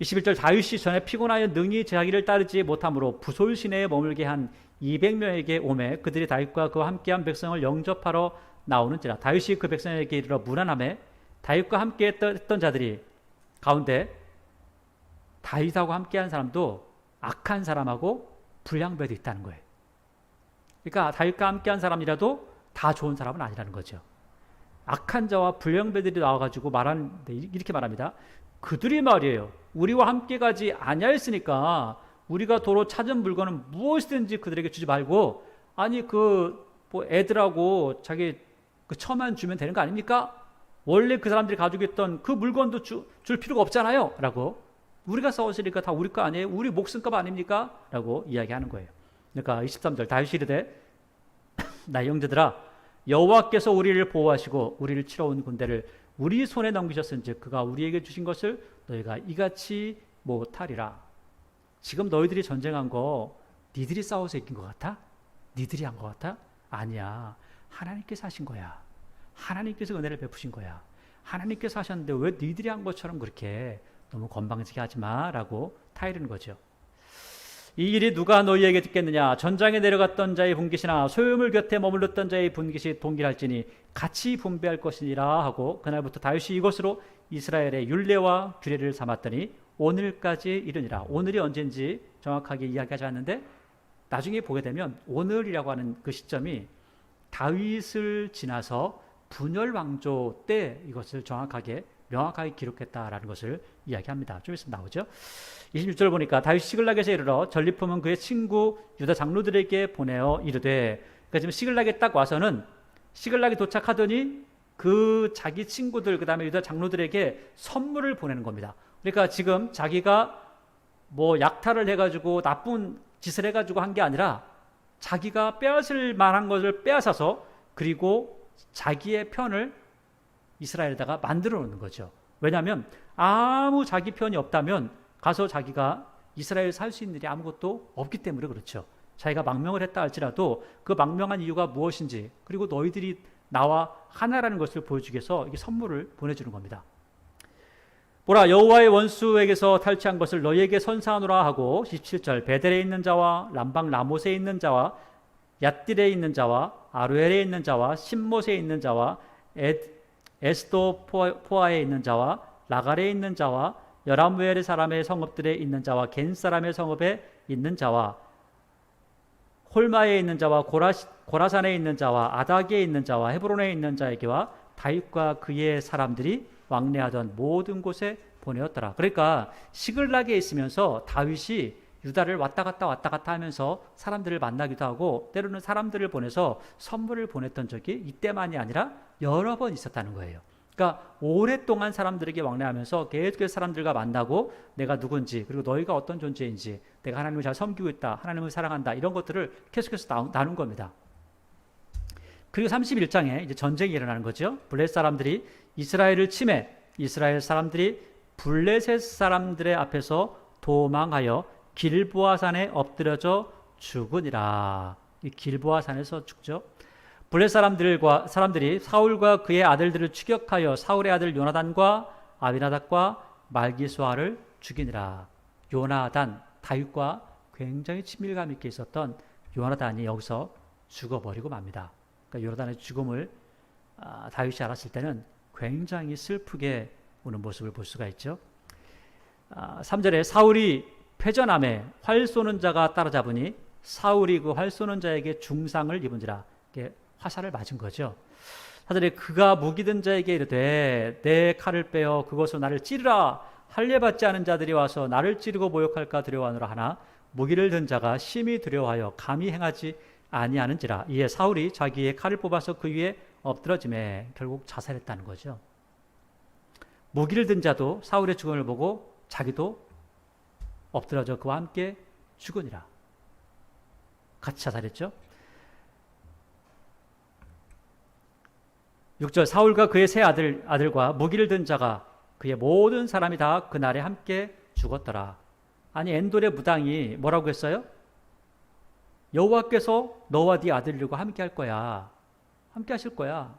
21절 다윗이 전에 피곤하여 능히 자기를 따르지 못함으로 부솔 시내에 머물게 한 200명에게 오매 그들이 다윗과 그와 함께한 백성을 영접하러 나오는지라. 다윗이 그 백성에게 이르러 문안하매 다윗과 함께 했던 자들이 가운데 다윗하고 함께한 사람도 악한 사람하고 불량배도 있다는 거예요. 그러니까 다윗과 함께한 사람이라도 다 좋은 사람은 아니라는 거죠. 악한 자와 불량배들이 나와가지고 말하는데 이렇게 말합니다. 그들이 말이에요. 우리와 함께 가지 아니하였으니까 우리가 도로 찾은 물건은 무엇이든지 그들에게 주지 말고, 아니 뭐 애들하고 자기 그 처만 주면 되는 거 아닙니까? 원래 그 사람들이 가지고 있던 그 물건도 줄 필요가 없잖아요. 라고, 우리가 싸웠으니까 다 우리 거 아니에요? 우리 목숨값 아닙니까? 라고 이야기하는 거예요. 그러니까 23절 다윗이 이르되 나의 형제들아, 여호와께서 우리를 보호하시고 우리를 치러 온 군대를 우리 손에 넘기셨은즉 그가 우리에게 주신 것을 너희가 이같이 못하리라. 지금 너희들이 전쟁한 거 니들이 싸워서 이긴 것 같아? 니들이 한 것 같아? 아니야. 하나님께서 하신 거야. 하나님께서 은혜를 베푸신 거야. 하나님께서 하셨는데 왜 니들이 한 것처럼 그렇게 너무 건방지게 하지 마 라고 타이르는 거죠. 이 일이 누가 너희에게 듣겠느냐? 전장에 내려갔던 자의 분깃이나 소유물 곁에 머물렀던 자의 분깃이 동일할지니 같이 분배할 것이니라 하고, 그날부터 다윗이 이것으로 이스라엘의 율례와 규례를 삼았더니 오늘까지 이르니라. 오늘이 언제인지 정확하게 이야기하지 않는데 나중에 보게 되면 오늘이라고 하는 그 시점이 다윗을 지나서 분열 왕조 때 이것을 명확하게 기록했다라는 것을 이야기합니다. 좀 있으면 나오죠. 26절 보니까 다윗이 시글락에서 이르러 전리품은 그의 친구 유다 장로들에게 보내어 이르되, 그러니까 지금 시글락에 딱 와서는 시글락에 도착하더니 그 자기 친구들 그 다음에 유다 장로들에게 선물을 보내는 겁니다. 그러니까 지금 자기가 뭐 약탈을 해가지고 나쁜 짓을 해가지고 한 게 아니라 자기가 빼앗을 만한 것을 빼앗아서 그리고 자기의 편을 이스라엘에다가 만들어 놓는 거죠. 왜냐하면 아무 자기 편이 없다면 가서 자기가 이스라엘에 살 수 있는 일이 아무것도 없기 때문에 그렇죠. 자기가 망명을 했다 할지라도 그 망명한 이유가 무엇인지, 그리고 너희들이 나와 하나라는 것을 보여주기 위해서 이게 선물을 보내주는 겁니다. 보라, 여호와의 원수에게서 탈취한 것을 너희에게 선사하노라 하고, 17절 베델에 있는 자와 람방 라못에 있는 자와 얏딜에 있는 자와 아루엘에 있는 자와 신못에 있는 자와 에스도포아에 있는 자와 라갈에 있는 자와 여라무엘 사람의 성읍들에 있는 자와 겐 사람의 성읍에 있는 자와 홀마에 있는 자와 고라산에 있는 자와 아닥에 있는 자와 헤브론에 있는 자에게와 다윗과 그의 사람들이 왕래하던 모든 곳에 보내었더라. 그러니까 시글락에 있으면서 다윗이 유다를 왔다 갔다 하면서 사람들을 만나기도 하고 때로는 사람들을 보내서 선물을 보냈던 적이 이때만이 아니라 여러 번 있었다는 거예요. 그러니까 오랫동안 사람들에게 왕래하면서 계속해서 사람들과 만나고 내가 누군지, 그리고 너희가 어떤 존재인지, 내가 하나님을 잘 섬기고 있다, 하나님을 사랑한다, 이런 것들을 계속해서 나눈 겁니다. 그리고 31장에 이제 전쟁이 일어나는 거죠. 블레셋 사람들이 이스라엘을 침해, 이스라엘 사람들이 블레셋 사람들의 앞에서 도망하여 길보아산에 엎드려져 죽으니라. 이 길보아산에서 죽죠. 블레셋 사람들이 사울과 그의 아들들을 추격하여 사울의 아들 요나단과 아비나답과 말기수아를 죽이니라. 요나단, 다윗과 굉장히 친밀감 있게 있었던 요나단이 여기서 죽어버리고 맙니다. 그러니까 요나단의 죽음을 다윗이 알았을 때는 굉장히 슬프게 우는 모습을 볼 수가 있죠. 3절에 사울이 패전함에 활 쏘는 자가 따라잡으니 사울이 그 활 쏘는 자에게 중상을 입은지라. 화살을 맞은 거죠. 4절에 그가 무기든 자에게 이르되 내 칼을 빼어 그것으로 나를 찌르라. 할례받지 않은 자들이 와서 나를 찌르고 모욕할까 두려워하노라 하나 무기를 든 자가 심히 두려워하여 감히 행하지 아니하는지라. 이에 사울이 자기의 칼을 뽑아서 그 위에 엎드러짐에 결국 자살했다는 거죠. 무기를 든 자도 사울의 죽음을 보고 자기도 엎드러져 그와 함께 죽으니라. 같이 자살했죠. 6절 사울과 그의 세 아들과 무기를 든 자가 그의 모든 사람이 다 그날에 함께 죽었더라. 아니 엔돌의 무당이 뭐라고 했어요? 여호와께서 너와 네 아들들과 함께 할 거야. 함께 하실 거야.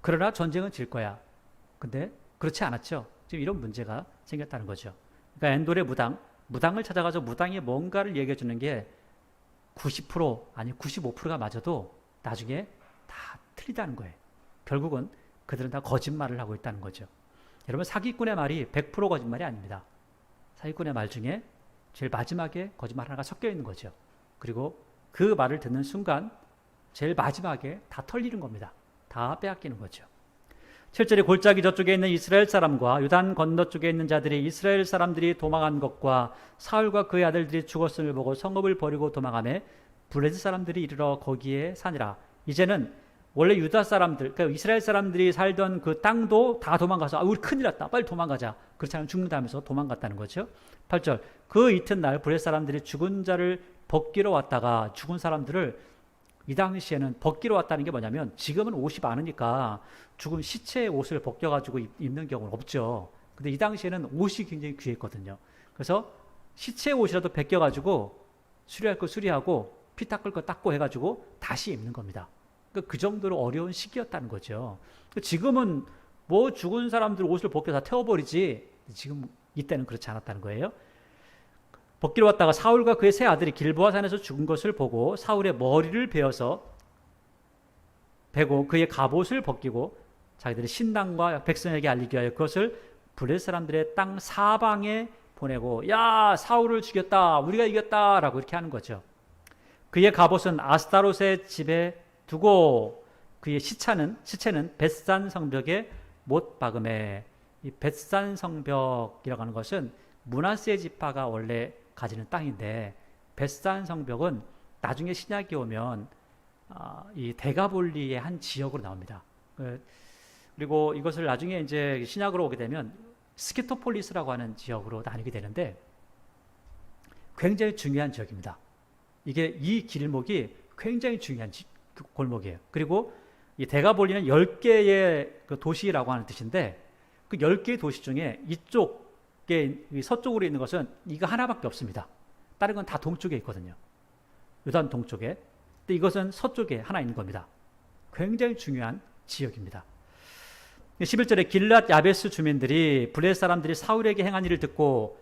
그러나 전쟁은 질 거야. 근데 그렇지 않았죠. 지금 이런 문제가 생겼다는 거죠. 그러니까 엔돌의 무당을 찾아가서 무당이 뭔가를 얘기해 주는 게 90% 아니 95%가 맞아도 나중에 다 틀리다는 거예요. 결국은 그들은 다 거짓말을 하고 있다는 거죠. 여러분 사기꾼의 말이 100% 거짓말이 아닙니다. 사기꾼의 말 중에 제일 마지막에 거짓말 하나가 섞여 있는 거죠. 그리고 그 말을 듣는 순간 제일 마지막에 다 털리는 겁니다. 다 빼앗기는 거죠. 7절에 골짜기 저쪽에 있는 이스라엘 사람과 요단 건너쪽에 있는 자들이 이스라엘 사람들이 도망한 것과 사울과 그의 아들들이 죽었음을 보고 성읍을 버리고 도망하매 블레셋 사람들이 이르러 거기에 사니라. 이제는 원래 유다 사람들, 그러니까 이스라엘 사람들이 살던 그 땅도 다 도망가서 우리 큰일 났다. 빨리 도망가자. 그렇지 않으면 죽는다면서 도망갔다는 거죠. 8절 그 이튿날 블레셋 사람들이 죽은 자를 벗기러 왔다가 죽은 사람들을 이 당시에는 벗기러 왔다는 게 뭐냐면 지금은 옷이 많으니까 죽은 시체의 옷을 벗겨가지고 입는 경우는 없죠. 근데 이 당시에는 옷이 굉장히 귀했거든요. 그래서 시체의 옷이라도 벗겨가지고 수리할 거 수리하고 피 닦을 거 닦고 해가지고 다시 입는 겁니다. 그 정도로 어려운 시기였다는 거죠. 지금은 뭐 죽은 사람들 옷을 벗겨 다 태워버리지 지금 이때는 그렇지 않았다는 거예요. 벗기러 왔다가 사울과 그의 세 아들이 길보아 산에서 죽은 것을 보고 사울의 머리를 베고 그의 갑옷을 벗기고 자기들의 신당과 백성에게 알리기 위하여 그것을 블레셋 사람들의 땅 사방에 보내고 야 사울을 죽였다 우리가 이겼다 라고 이렇게 하는 거죠. 그의 갑옷은 아스타롯의 집에 두고 그의 시체는 벳산 성벽에 못 박음에 이 벳산 성벽이라고 하는 것은 므낫세 지파가 원래 가지는 땅인데 벳산 성벽은 나중에 신약이 오면 이 데가볼리의 한 지역으로 나옵니다. 그리고 이것을 나중에 이제 신약으로 오게 되면 스키토폴리스라고 하는 지역으로 나뉘게 되는데 굉장히 중요한 지역입니다. 이 길목이 굉장히 중요한 골목이에요. 그리고 이 데가볼리는 10개의 그 도시라고 하는 뜻인데 그 10개의 도시 중에 이쪽에 서쪽으로 있는 것은 이거 하나밖에 없습니다. 다른 건 다 동쪽에 있거든요. 요단 동쪽에. 근데 이것은 서쪽에 하나 있는 겁니다. 굉장히 중요한 지역입니다. 11절에 길랏 야베스 주민들이 블레셋 사람들이 사울에게 행한 일을 듣고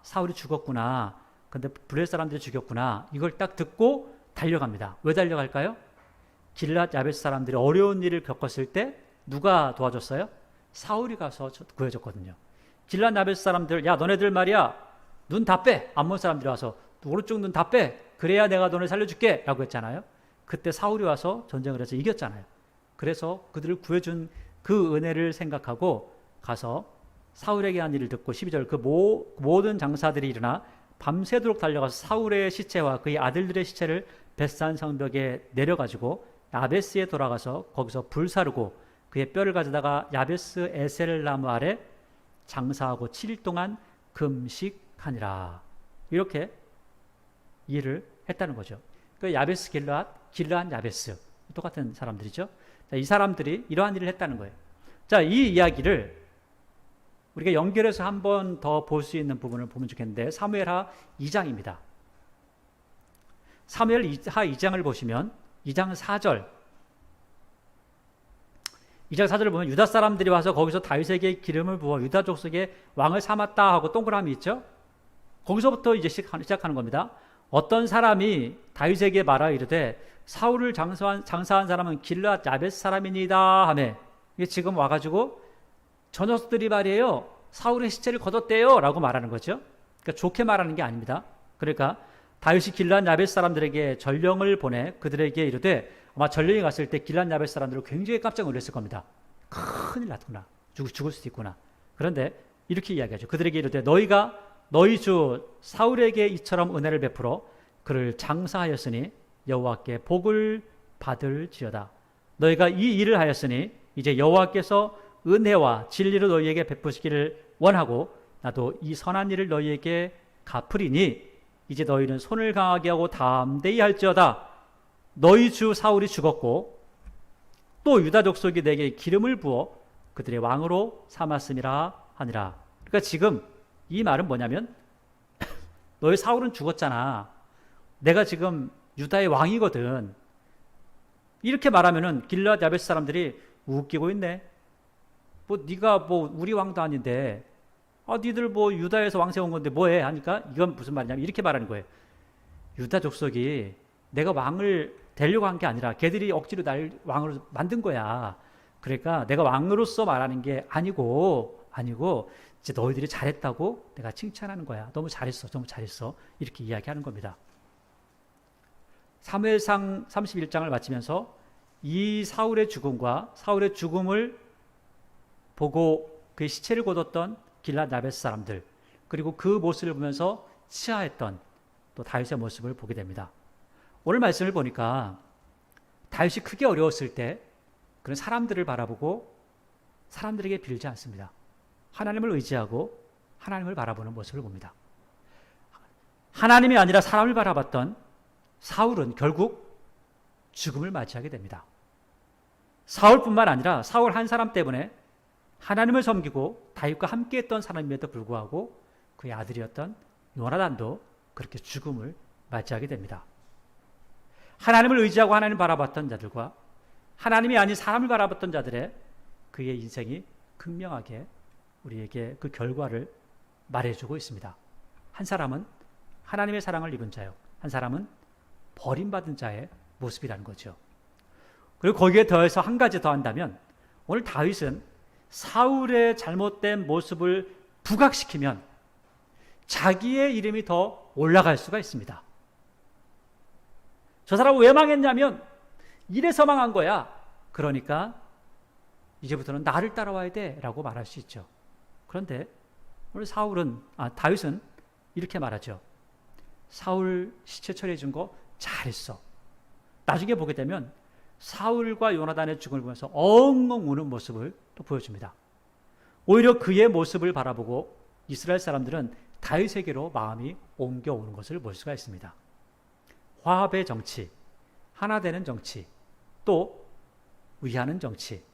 사울이 죽었구나. 근데 블레셋 사람들이 죽였구나. 이걸 딱 듣고 달려갑니다. 왜 달려갈까요? 길랏 야베스 사람들이 어려운 일을 겪었을 때 누가 도와줬어요? 사울이 가서 구해줬거든요. 길랏 야베스 사람들 야 너네들 말이야 눈 다 빼. 암몬 사람들이 와서 오른쪽 눈 다 빼. 그래야 내가 너네 살려줄게 라고 했잖아요. 그때 사울이 와서 전쟁을 해서 이겼잖아요. 그래서 그들을 구해준 그 은혜를 생각하고 가서 사울에게 한 일을 듣고 12절 그 모든 장사들이 일어나 밤새도록 달려가서 사울의 시체와 그의 아들들의 시체를 벳산 성벽에 내려가지고 야베스에 돌아가서 거기서 불사르고 그의 뼈를 가져다가 야베스 에셀 나무 아래 장사하고 7일 동안 금식하니라. 이렇게 일을 했다는 거죠. 그 야베스 길랏 야베스 똑같은 사람들이죠. 자, 이 사람들이 이러한 일을 했다는 거예요. 자, 이 이야기를 우리가 연결해서 한 번 더 볼 수 있는 부분을 보면 좋겠는데 사무엘하 2장입니다. 사무엘하 2장을 보시면 2장 4절 2장 4절을 보면 유다 사람들이 와서 거기서 다윗에게 기름을 부어 유다 족속의 왕을 삼았다 하고 동그라미 있죠. 거기서부터 이제 시작하는 겁니다. 어떤 사람이 다윗에게 말하 이르되 사울을 장사한 사람은 길랏 야베스 사람이니다 하며 이게 지금 와가지고 저 녀석들이 말이에요 사울의 시체를 거뒀대요 라고 말하는 거죠. 그러니까 좋게 말하는 게 아닙니다. 그러니까 다윗이 길랏 야베스 사람들에게 전령을 보내 그들에게 이르되 아마 전령이 갔을 때 길랏 야베스 사람들은 굉장히 깜짝 놀랐을 겁니다. 큰일 났구나. 죽을 수도 있구나. 그런데 이렇게 이야기하죠. 그들에게 이르되 너희가 너희 주 사울에게 이처럼 은혜를 베풀어 그를 장사하였으니 여호와께 복을 받을지어다. 너희가 이 일을 하였으니 이제 여호와께서 은혜와 진리로 너희에게 베푸시기를 원하고 나도 이 선한 일을 너희에게 갚으리니 이제 너희는 손을 강하게 하고 담대히 할지어다. 너희 주 사울이 죽었고 또 유다 족속이 내게 기름을 부어 그들의 왕으로 삼았음이라 하니라. 그러니까 지금 이 말은 뭐냐면 너희 사울은 죽었잖아. 내가 지금 유다의 왕이거든. 이렇게 말하면은 길르앗 야베스 사람들이 웃기고 있네. 뭐 네가 뭐 우리 왕도 아닌데, 니들 뭐 유다에서 왕 세운 건데 뭐해? 하니까 이건 무슨 말이냐면 이렇게 말하는 거예요. 유다 족속이 내가 왕을 되려고 한 게 아니라 걔들이 억지로 날 왕으로 만든 거야. 그러니까 내가 왕으로서 말하는 게 아니고 이제 너희들이 잘했다고 내가 칭찬하는 거야. 너무 잘했어. 이렇게 이야기하는 겁니다. 사무엘상 31장을 마치면서 이 사울의 죽음과 사울의 죽음을 보고 그의 시체를 거뒀던 길르앗 야베스 사람들, 그리고 그 모습을 보면서 치하했던 또 다윗의 모습을 보게 됩니다. 오늘 말씀을 보니까 다윗이 크게 어려웠을 때 그런 사람들을 바라보고 사람들에게 빌지 않습니다. 하나님을 의지하고 하나님을 바라보는 모습을 봅니다. 하나님이 아니라 사람을 바라봤던 사울은 결국 죽음을 맞이하게 됩니다. 사울뿐만 아니라 사울 한 사람 때문에 하나님을 섬기고 다윗과 함께했던 사람임에도 불구하고 그의 아들이었던 요나단도 그렇게 죽음을 맞이하게 됩니다. 하나님을 의지하고 하나님을 바라봤던 자들과 하나님이 아닌 사람을 바라봤던 자들의 그의 인생이 극명하게 우리에게 그 결과를 말해주고 있습니다. 한 사람은 하나님의 사랑을 입은 자요, 한 사람은 버림받은 자의 모습이라는 거죠. 그리고 거기에 더해서 한 가지 더 한다면 오늘 다윗은 사울의 잘못된 모습을 부각시키면 자기의 이름이 더 올라갈 수가 있습니다. 저 사람은 왜 망했냐면 이래서 망한 거야. 그러니까 이제부터는 나를 따라와야 돼 라고 말할 수 있죠. 그런데 오늘 다윗은 이렇게 말하죠. 사울 시체 처리해 준 거 잘했어. 나중에 보게 되면 사울과 요나단의 죽음을 보면서 엉엉 우는 모습을 또 보여줍니다. 오히려 그의 모습을 바라보고 이스라엘 사람들은 다윗에게로 마음이 옮겨오는 것을 볼 수가 있습니다. 화합의 정치, 하나 되는 정치, 또 위하는 정치,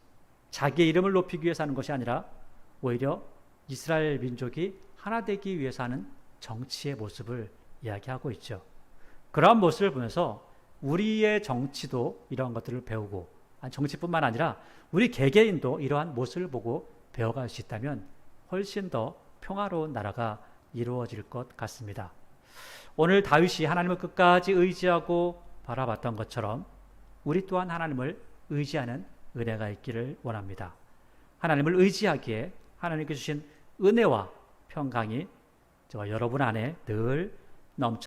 자기의 이름을 높이기 위해서 하는 것이 아니라 오히려 이스라엘 민족이 하나 되기 위해서 하는 정치의 모습을 이야기하고 있죠. 그러한 모습을 보면서 우리의 정치도 이러한 것들을 배우고, 정치뿐만 아니라 우리 개개인도 이러한 모습을 보고 배워갈 수 있다면 훨씬 더 평화로운 나라가 이루어질 것 같습니다. 오늘 다윗이 하나님을 끝까지 의지하고 바라봤던 것처럼 우리 또한 하나님을 의지하는 은혜가 있기를 원합니다. 하나님을 의지하기에 하나님께 주신 은혜와 평강이 저와 여러분 안에 늘 넘쳐